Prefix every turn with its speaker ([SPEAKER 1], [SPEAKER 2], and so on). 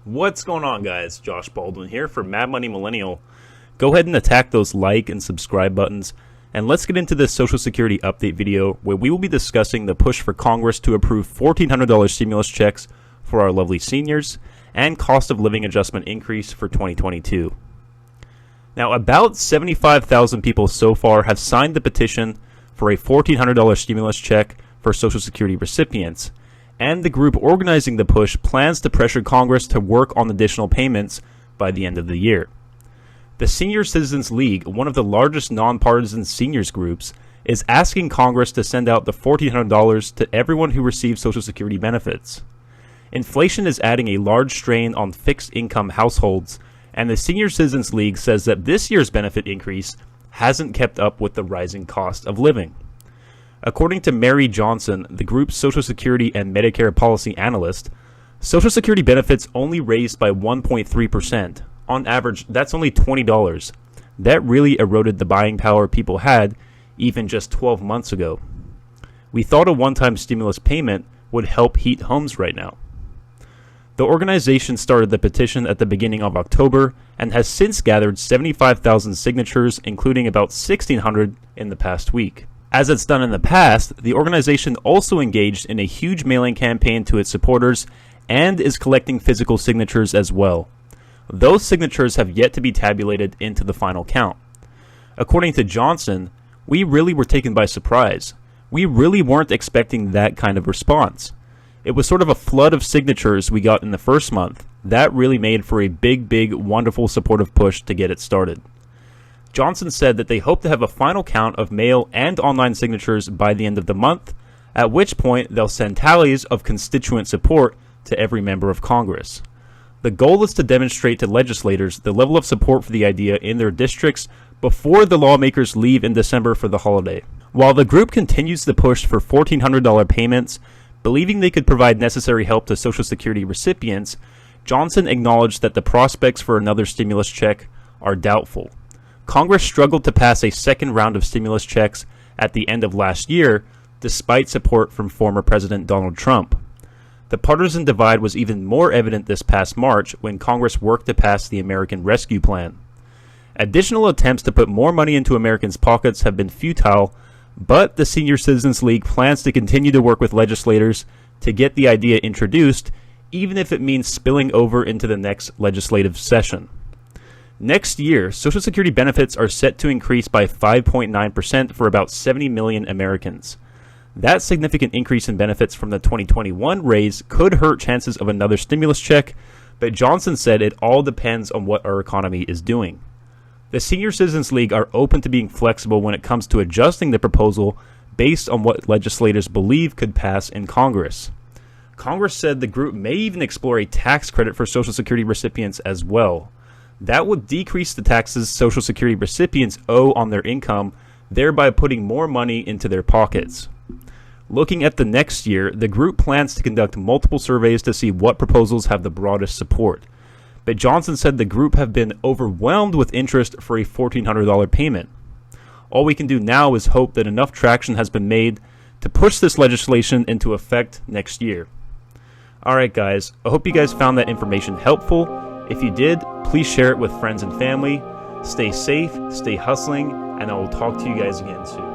[SPEAKER 1] What's going on, guys? Josh Baldwin here for Mad Money Millennial. Go ahead and attack those like and subscribe buttons, and let's get into this Social Security update video where we will be discussing the push for Congress to approve $1,400 stimulus checks for our lovely seniors and cost of living adjustment increase for 2022. Now, about 75,000 people so far have signed the petition for a $1,400 stimulus check for Social Security recipients, and the group organizing the push plans to pressure Congress to work on additional payments by the end of the year. The Senior Citizens League, one of the largest nonpartisan seniors groups, is asking Congress to send out the $1,400 to everyone who receives Social Security benefits. Inflation is adding a large strain on fixed-income households, and the Senior Citizens League says that this year's benefit increase hasn't kept up with the rising cost of living. According to Mary Johnson, the group's Social Security and Medicare policy analyst, Social Security benefits only raised by 1.3%. On average, that's only $20. That really eroded the buying power people had even just 12 months ago. We thought a one-time stimulus payment would help heat homes right now. The organization started the petition at the beginning of October and has since gathered 75,000 signatures, including about 1,600 in the past week. As it's done in the past, the organization also engaged in a huge mailing campaign to its supporters and is collecting physical signatures as well. Those signatures have yet to be tabulated into the final count. According to Johnson, we really were taken by surprise. We really weren't expecting that kind of response. It was sort of a flood of signatures we got in the first month. That really made for a big, wonderful supportive push to get it started. Johnson said that they hope to have a final count of mail and online signatures by the end of the month, at which point they'll send tallies of constituent support to every member of Congress. The goal is to demonstrate to legislators the level of support for the idea in their districts before the lawmakers leave in December for the holiday. While the group continues the push for $1,400 payments, believing they could provide necessary help to Social Security recipients, Johnson acknowledged that the prospects for another stimulus check are doubtful. Congress struggled to pass a second round of stimulus checks at the end of last year, despite support from former President Donald Trump. The partisan divide was even more evident this past March when Congress worked to pass the American Rescue Plan. Additional attempts to put more money into Americans' pockets have been futile, but the Senior Citizens League plans to continue to work with legislators to get the idea introduced, even if it means spilling over into the next legislative session. Next year, Social Security benefits are set to increase by 5.9% for about 70 million Americans. That significant increase in benefits from the 2021 raise could hurt chances of another stimulus check, but Johnson said it all depends on what our economy is doing. The Senior Citizens League are open to being flexible when it comes to adjusting the proposal based on what legislators believe could pass in Congress. Congress said the group may even explore a tax credit for Social Security recipients as well. That would decrease the taxes Social Security recipients owe on their income, thereby putting more money into their pockets. Looking at the next year, the group plans to conduct multiple surveys to see what proposals have the broadest support. But Johnson said the group have been overwhelmed with interest for a $1,400 payment. All we can do now is hope that enough traction has been made to push this legislation into effect next year. Alright guys, I hope you guys found that information helpful. If you did, please share it with friends and family. Stay safe, stay hustling, and I will talk to you guys again soon.